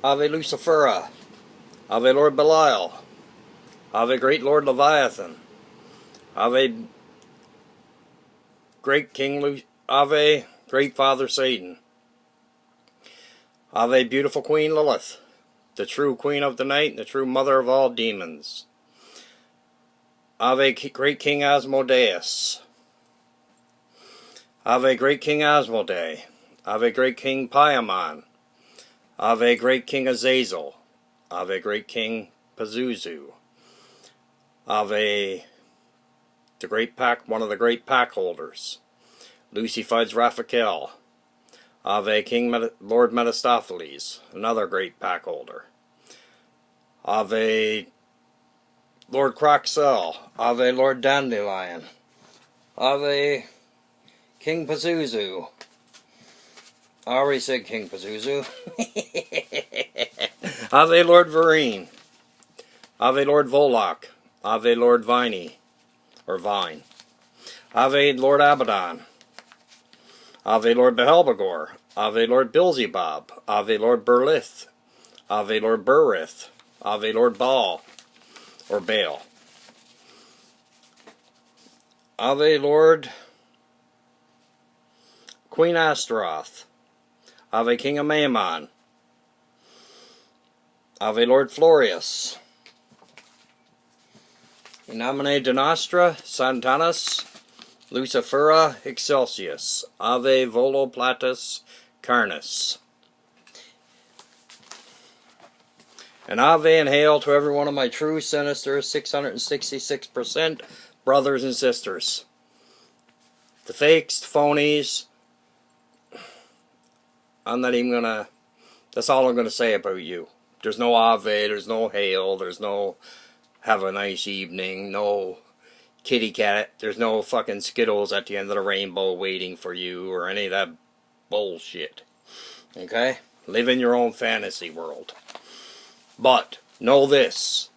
Ave Lucifera, Ave Lord Belial, Ave Great Lord Leviathan, Ave Great King Ave Great Father Satan, Ave Beautiful Queen Lilith, the true Queen of the Night and the true Mother of all demons. Ave Great King Asmodeus, Ave Great King Asmodee, Ave Great King Paimon, Ave Great King Azazel, Ave Great King Pazuzu, Ave the Great Pack, one of the great pack holders, Lucy Fudge Raphael, Ave King Lord Metastopheles, another great pack holder, Ave Lord Croxel, Ave Lord Dandelion, Ave King Pazuzu. I already said King Pazuzu. Ave Lord Vereen, Ave Lord Volok, Ave Lord Viney, or Vine, Ave Lord Abaddon, Ave Lord Behelbegor, Ave Lord Beelzebub, Ave Lord Berlith, Ave Lord Burrith, Ave Lord Baal, or Baal, Ave Lord Queen Astaroth, Ave King of Maimon, Ave Lord Florius, in nomine Nostra Santanus Lucifera Excelsius, Ave Volo Platus Carnis. And Ave and hail to every one of my true, sinister, 666% brothers and sisters. The fakes, the phonies, I'm not even gonna, that's all I'm gonna say about you. There's no Ave, there's no hail, there's no have a nice evening, no kitty cat, there's no fucking Skittles at the end of the rainbow waiting for you, or any of that bullshit. Okay? Live in your own fantasy world. But, know this.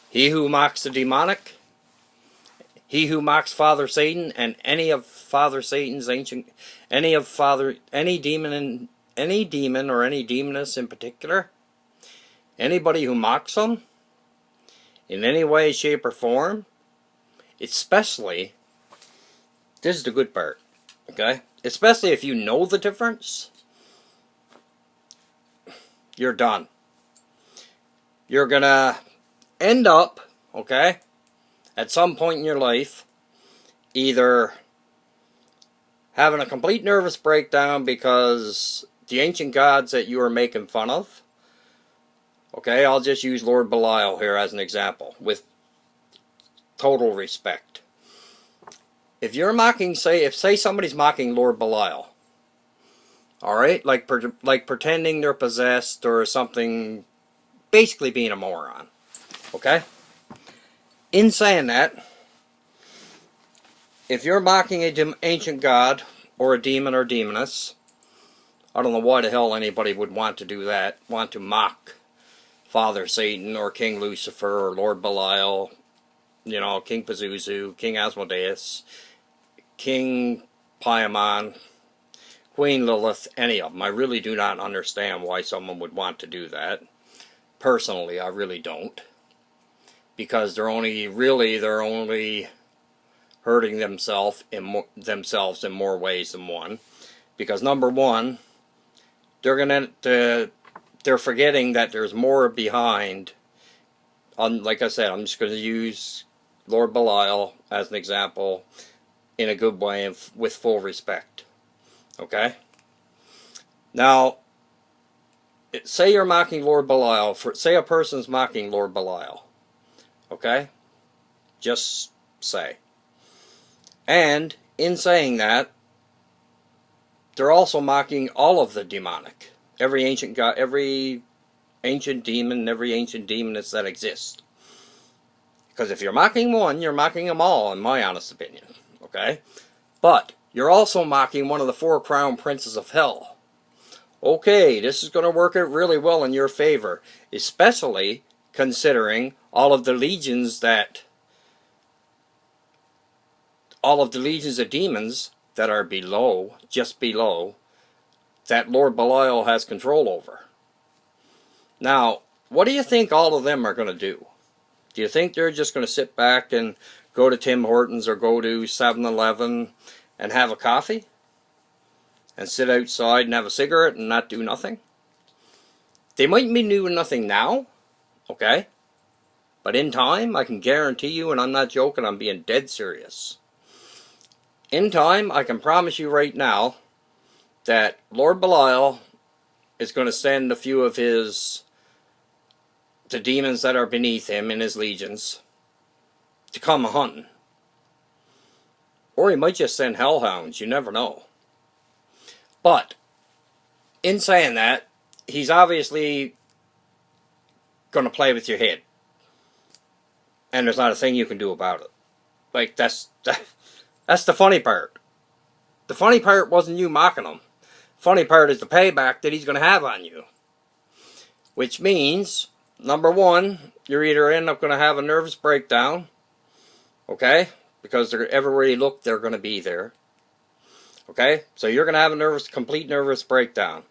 He who mocks the demonic, he who mocks Father Satan, and any of Father Satan's ancient, any demon or any demoness in particular, anybody who mocks them, in any way, shape, or form, especially, this is the good part, okay? Especially if you know the difference, you're done. You're gonna end up, okay, at some point in your life, either having a complete nervous breakdown because the ancient gods that you are making fun of, okay, I'll just use Lord Belial here as an example, with total respect. If you're mocking, say somebody's mocking Lord Belial, alright, like pretending they're possessed or something, basically being a moron, okay? In saying that, if you're mocking an ancient god, or a demon or demoness, I don't know why the hell anybody would want to do that, want to mock Father Satan, or King Lucifer, or Lord Belial, you know, King Pazuzu, King Asmodeus, King Paimon, Queen Lilith, any of them. I really do not understand why someone would want to do that. Personally, I really don't. Because they're only hurting themselves in more ways than one. Because number one, they're forgetting that there's more behind. Like I said, I'm just going to use Lord Belial as an example in a good way and with full respect. Okay? Now, say you're mocking Lord Belial, say a person's mocking Lord Belial. Okay? Just say. And, in saying that, they're also mocking all of the demonic. Every ancient god, every ancient demon, every ancient demoness that exists. Because if you're mocking one, you're mocking them all, in my honest opinion. Okay? But, you're also mocking one of the 4 crown princes of hell. Okay, this is going to work out really well in your favor. Especially considering all of the legions of demons that are below, just below, that Lord Belial has control over. Now, what do you think all of them are going to do? Do you think they're just going to sit back and go to Tim Hortons or go to 7-Eleven and have a coffee? And sit outside and have a cigarette and not do nothing? They might be doing nothing now, okay? But in time, I can guarantee you, and I'm not joking, I'm being dead serious. In time, I can promise you right now that Lord Belial is going to send a few of the demons that are beneath him in his legions to come hunting. Or he might just send hellhounds, you never know. But, in saying that, he's obviously going to play with your head. And there's not a thing you can do about it. Like, that's the funny part. The funny part wasn't you mocking him. Funny part is the payback that he's going to have on you. Which means, number one, you're either end up going to have a nervous breakdown. Okay? Because everywhere you look, they're going to be there. Okay? So you're going to have a complete nervous breakdown.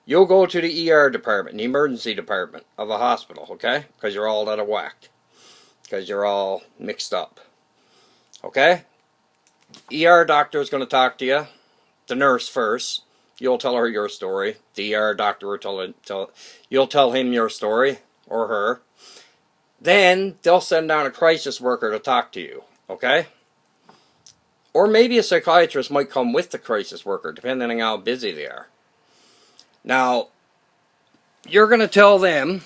You'll go to the ER department, the emergency department of a hospital. Okay? Because you're all out of whack. Because you're all mixed up. Okay? ER doctor is going to talk to you. The nurse first. You'll tell her your story. The ER doctor will you'll tell him your story. Or her. Then they'll send down a crisis worker to talk to you. Okay? Or maybe a psychiatrist might come with the crisis worker, depending on how busy they are. Now, you're going to tell them...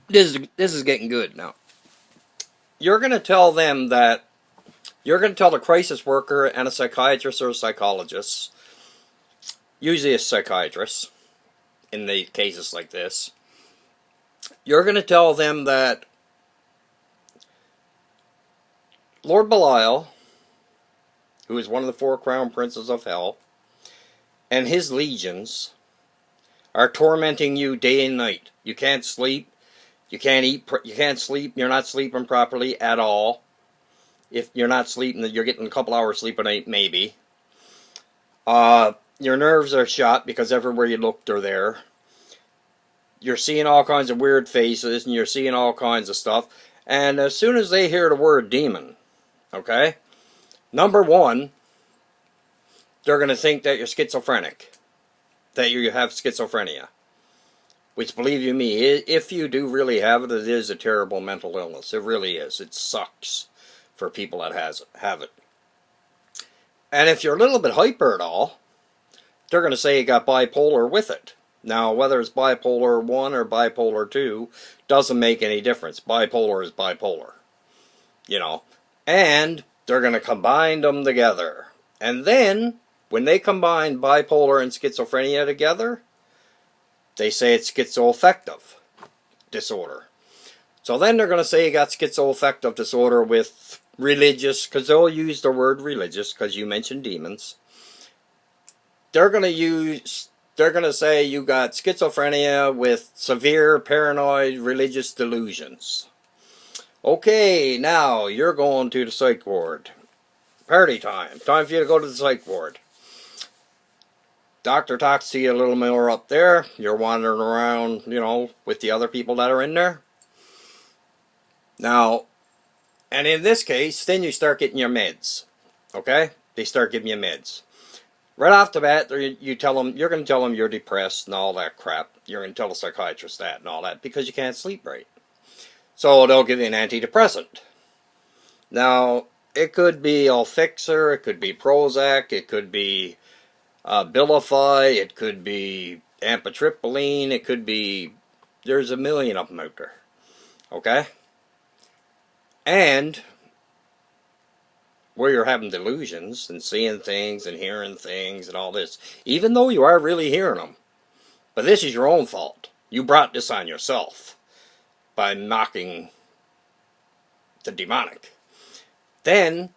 This is getting good now. You're going to tell them that... You're going to tell the crisis worker and a psychiatrist or a psychologist, usually a psychiatrist, in the cases like this, you're going to tell them that Lord Belial, who is one of the 4 crown princes of hell, and his legions are tormenting you day and night. You can't sleep. You can't eat. You can't sleep. You're not sleeping properly at all. If you're not sleeping, you're getting a couple hours sleep a night, maybe. Your nerves are shot because everywhere you look, they're there. You're seeing all kinds of weird faces, and you're seeing all kinds of stuff. And as soon as they hear the word demon, okay, number one, they're going to think that you're schizophrenic, that you have schizophrenia. Which, believe you me, if you do really have it, it is a terrible mental illness. It really is. It sucks for people that have it. And if you're a little bit hyper at all, they're going to say you got bipolar with it. Now, whether it's bipolar 1 or bipolar 2 doesn't make any difference. Bipolar is bipolar. You know. And they're going to combine them together. And then, when they combine bipolar and schizophrenia together, they say it's schizoaffective disorder. So then they're going to say you got schizoaffective disorder with religious, because they'll use the word religious, because you mentioned demons. They're going to say you got schizophrenia with severe paranoid religious delusions. Okay, now you're going to the psych ward. Party time. Time for you to go to the psych ward. Doctor talks to you a little more up there. You're wandering around, you know, with the other people that are in there. Now, and in this case, then you start getting your meds. Okay? They start giving you meds. Right off the bat, you're going to tell them you're depressed and all that crap. You're going to tell the psychiatrist that and all that because you can't sleep right. So they'll give you an antidepressant. Now, it could be Alfixer, it could be Prozac, it could be Abilify, it could be Amitriptyline, it could be... There's a million of them out there. Okay? And where you're having delusions and seeing things and hearing things and all this, even though you are really hearing them. But this is your own fault. You brought this on yourself by mocking the demonic. Then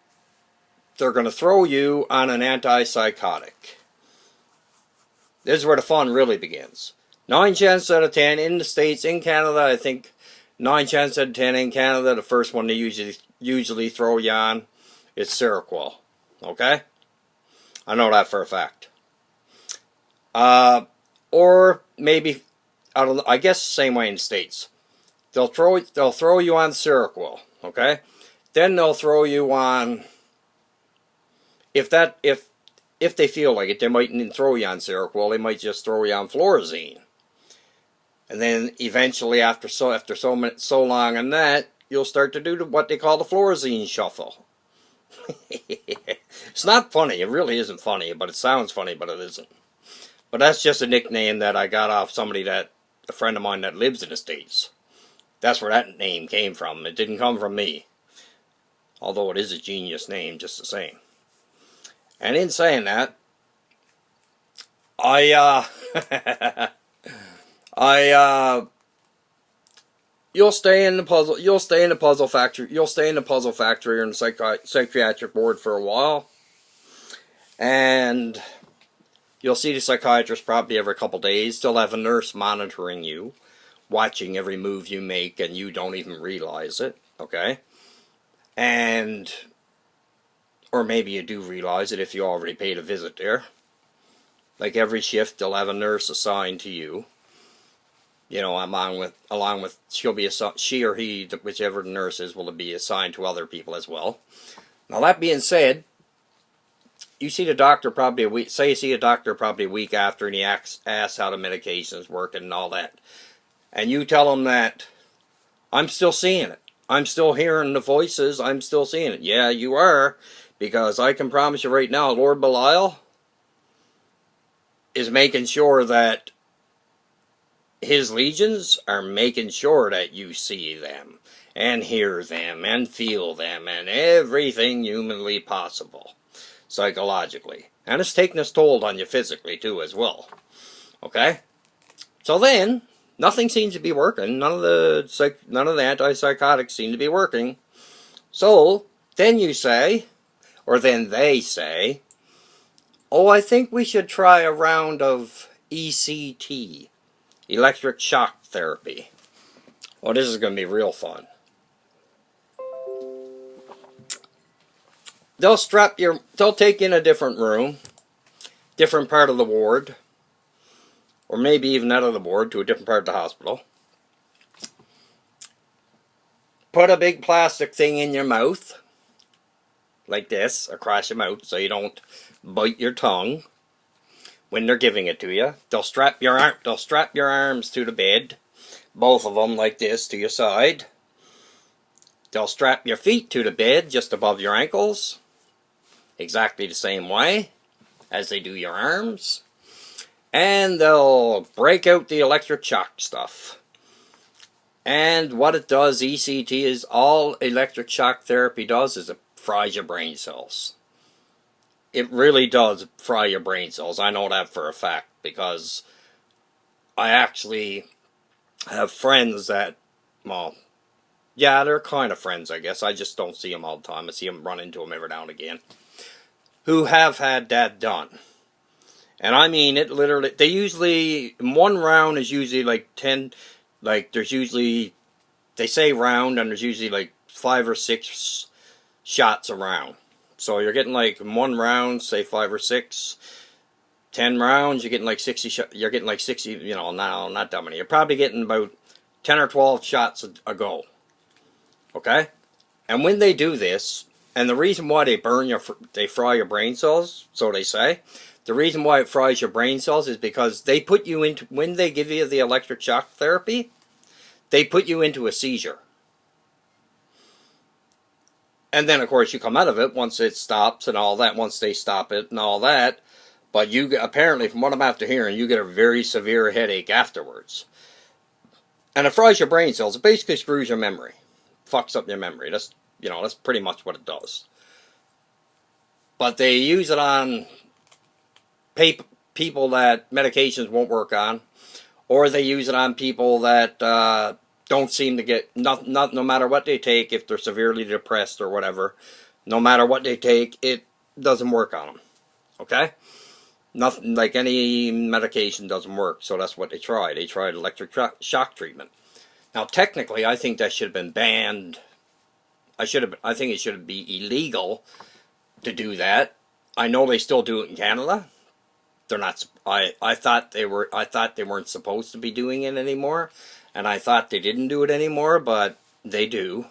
they're going to throw you on an antipsychotic. This is where the fun really begins. 9 chances out of 10 in the States, in Canada, I think 9 chances out of 10 in Canada, the first one they usually throw you on is Seroquel. Okay? I know that for a fact. Or maybe, I don't know, I guess the same way in the States. They'll throw you on Seroquel, okay? Then they'll throw you on, if they feel like it, they mightn't throw you on Seroquel, they might just throw you on Florazine. And then eventually, after so long on that, you'll start to do what they call the Florazine shuffle. It's not funny. It really isn't funny, but it sounds funny, but it isn't. But that's just a nickname that I got off a friend of mine that lives in the States. That's where that name came from. It didn't come from me. Although it is a genius name just the same. And in saying that, you'll stay in the puzzle factory or in the psychiatric ward for a while, and you'll see the psychiatrist probably every couple days. They'll have a nurse monitoring you, watching every move you make, and you don't even realize it, okay? Or maybe you do realize it if you already paid a visit there. Like every shift, they'll have a nurse assigned to you. You know, along with she or he, whichever the nurse is, will be assigned to other people as well. Now that being said, you see the doctor probably a week. Say you see a doctor probably a week after, and he asks how the medication's working and all that, and you tell him that I'm still seeing it. I'm still hearing the voices. I'm still seeing it. Yeah, you are, because I can promise you right now, Lord Belial is making sure that his legions are making sure that you see them, and hear them, and feel them, and everything humanly possible, psychologically. And it's taking its toll on you physically, too, as well. Okay? So then, nothing seems to be working. None of the antipsychotics seem to be working. So, then you say, or then they say, oh, I think we should try a round of ECT. Electric shock therapy. Well, this is going to be real fun. They'll take you in a different room, different part of the ward, or maybe even out of the ward to a different part of the hospital. Put a big plastic thing in your mouth, like this, across your mouth, so you don't bite your tongue. When they're giving it to you, they'll strap your arms to the bed, both of them like this to your side. They'll strap your feet to the bed just above your ankles, exactly the same way as they do your arms. And they'll break out the electric shock stuff. And what it does, ECT, is all electric shock therapy does is it fries your brain cells. It really does fry your brain cells. I know that for a fact, because I actually have friends that, well, yeah, they're kind of friends, I guess. I just don't see them all the time. I see them run into them every now and again, who have had that done. And I mean, it literally, they usually, one round is usually like 10, like there's usually, they say round, and there's usually like 5 or 6 shots a round. So you're getting like in one round, say 5 or 6, 10 rounds, you're getting like 60, you're getting like 60, you know, no, not that many. You're probably getting about 10 or 12 shots a go. Okay? And when they do this, and the reason why they fry your brain cells, so they say, the reason why it fries your brain cells is because they put you into, when they give you the electric shock therapy, they put you into a seizure. And then, of course, you come out of it once it stops and all that, once they stop it and all that. But you, apparently, from what I'm after hearing, you get a very severe headache afterwards. And it fries your brain cells. It basically screws your memory. Fucks up your memory. That's, you know, that's pretty much what it does. But they use it on people that medications won't work on. Or they use it on people that don't seem to get, no matter what they take, if they're severely depressed or whatever, no matter what they take, it doesn't work on them. Okay? Nothing, like any medication doesn't work, so that's what they tried. They tried electric shock treatment. Now, technically, I think that should have been banned. I think it should be illegal to do that. I know they still do it in Canada. they're not. I thought they were. I thought they weren't supposed to be doing it anymore, and I thought they didn't do it anymore, but they do.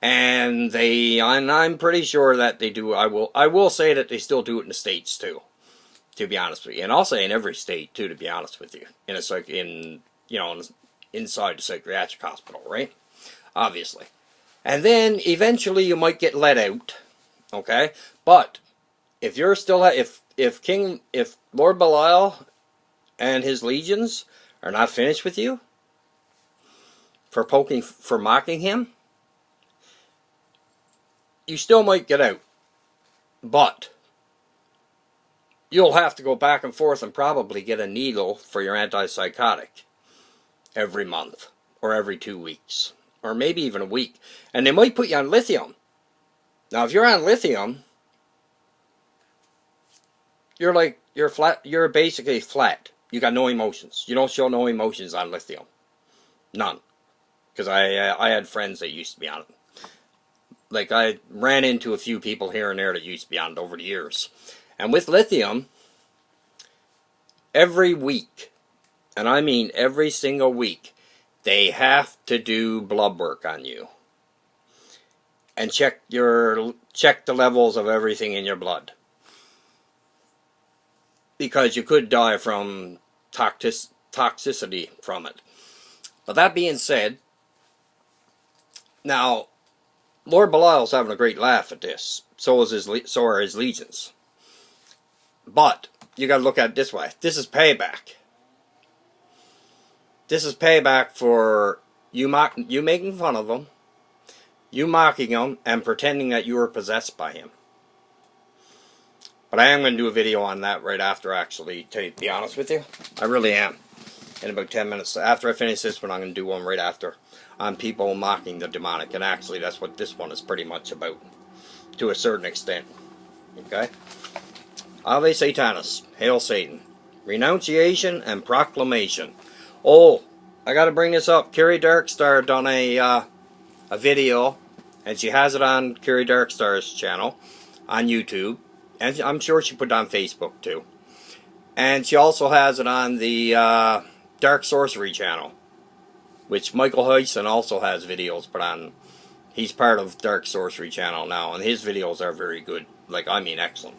And I'm pretty sure that they do. I will say that they still do it in the States too, to be honest with you, and I'll say in every state too, to be honest with you, inside the psychiatric hospital, right? Obviously, and then eventually you might get let out, okay? But if you're still if Lord Belial and his legions are not finished with you for mocking him, you still might get out, but you'll have to go back and forth and probably get a needle for your antipsychotic every month or every 2 weeks or maybe even a week, and they might put you on lithium. Now, if you're on lithium, you're flat. You're basically flat. You got no emotions. You don't show no emotions on lithium, none. Because I had friends that used to be on it. Like, I ran into a few people here and there that used to be on it over the years. And with lithium, every week, and I mean every single week, they have to do blood work on you. And check the levels of everything in your blood. Because you could die from toxicity from it. But that being said, now, Lord Belial's having a great laugh at this. So are his legions. But you got to look at it this way. This is payback. This is payback for you making fun of him, you mocking him, and pretending that you were possessed by him. But I am going to do a video on that right after, actually, to be honest with you. I really am. In about 10 minutes. After I finish this one, I'm going to do one right after on people mocking the demonic. And actually, that's what this one is pretty much about, to a certain extent. Okay? Ave Satanis. Hail Satan. Renunciation and proclamation. Oh, I got to bring this up. Carrie Darkstar done a video, and she has it on Carrie Darkstar's channel on YouTube. And I'm sure she put it on Facebook too. And she also has it on the Dark Sorcery channel, which Michael Hyson also has videos put on. He's part of Dark Sorcery channel now, and his videos are very good. Like, I mean, excellent.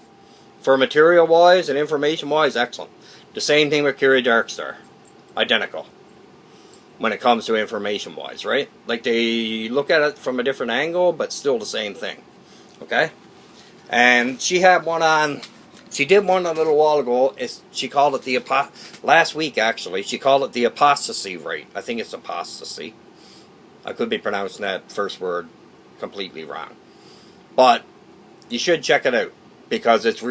For material-wise and information-wise, excellent. The same thing with Carrie Darkstar. Identical. When it comes to information-wise, right? Like, they look at it from a different angle, but still the same thing. Okay? And she had one on, she did one a little while ago. She called it last week actually, she called it the apostasy rate. I think it's apostasy. I could be pronouncing that first word completely wrong. But you should check it out, because it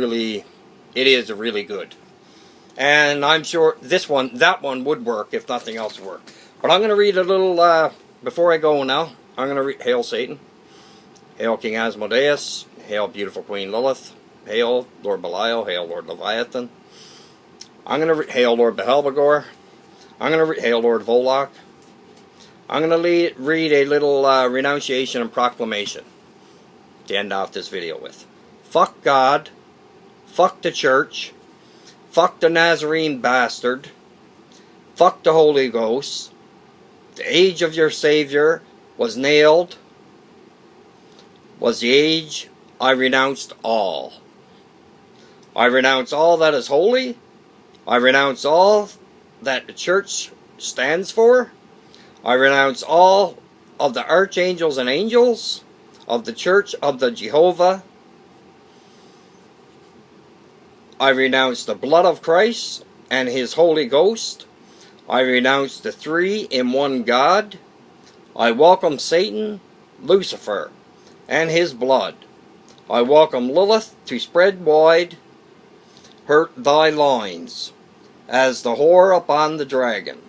is really good. And I'm sure that one would work if nothing else would work. But I'm going to read a little, before I go now, I'm going to read, Hail Satan, Hail King Asmodeus, Hail beautiful Queen Lilith, Hail Lord Belial, Hail Lord Leviathan. I'm going to Hail Lord Behelvegor. I'm going to Hail Lord Volok. I'm going to read a little renunciation and proclamation to end off this video with. Fuck God. Fuck the church. Fuck the Nazarene bastard. Fuck the Holy Ghost. The age of your Savior was nailed. Was the age I renounced all. I renounce all that is holy. I renounce all that the church stands for. I renounce all of the archangels and angels of the Church of the Jehovah. I renounce the blood of Christ and His Holy Ghost. I renounce the three in one God. I welcome Satan, Lucifer, and his blood. I welcome Lilith to spread wide thy loins, as the whore upon the dragon.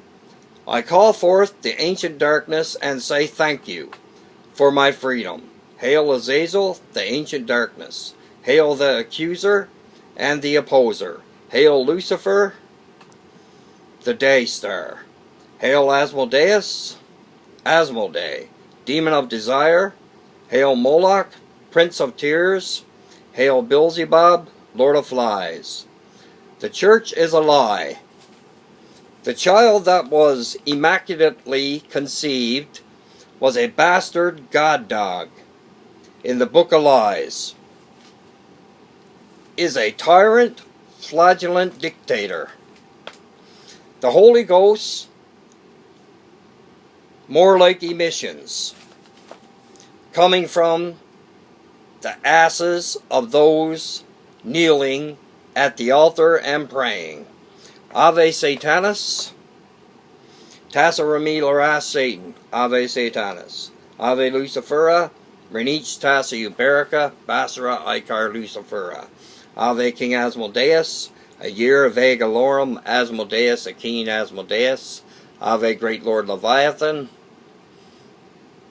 I call forth the ancient darkness and say thank you for my freedom. Hail Azazel, the ancient darkness. Hail the accuser and the opposer. Hail Lucifer, the day star. Hail Asmodeus, Asmodee, demon of desire. Hail Moloch, prince of tears. Hail Beelzebub, lord of flies. The church is a lie. The child that was immaculately conceived was a bastard god dog in the Book of Lies, is a tyrant, flagellant dictator. The Holy Ghost, more like emissions, coming from the asses of those kneeling at the altar and praying. Ave Satanas, Tassa Remilaras Satan, Ave Satanas, Ave Lucifera, Renich Tassa Uberica, Basara Icar Lucifera, Ave King Asmodeus, a year of Agalorum, Asmodeus, a keen Asmodeus, Ave Great Lord Leviathan,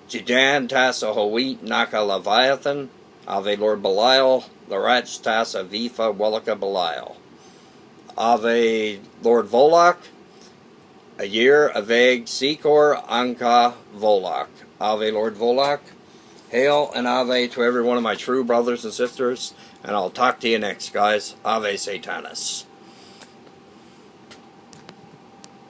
Jidan Tassa Hoit, Naka Leviathan, Ave Lord Belial, Larach Tassa Vifa, Wellika Belial, Ave Lord Volok, a year of Egg Sikor Anka Volok, Ave Lord Volok. Hail and Ave to every one of my true brothers and sisters, and I'll talk to you next, guys. Ave Satanas.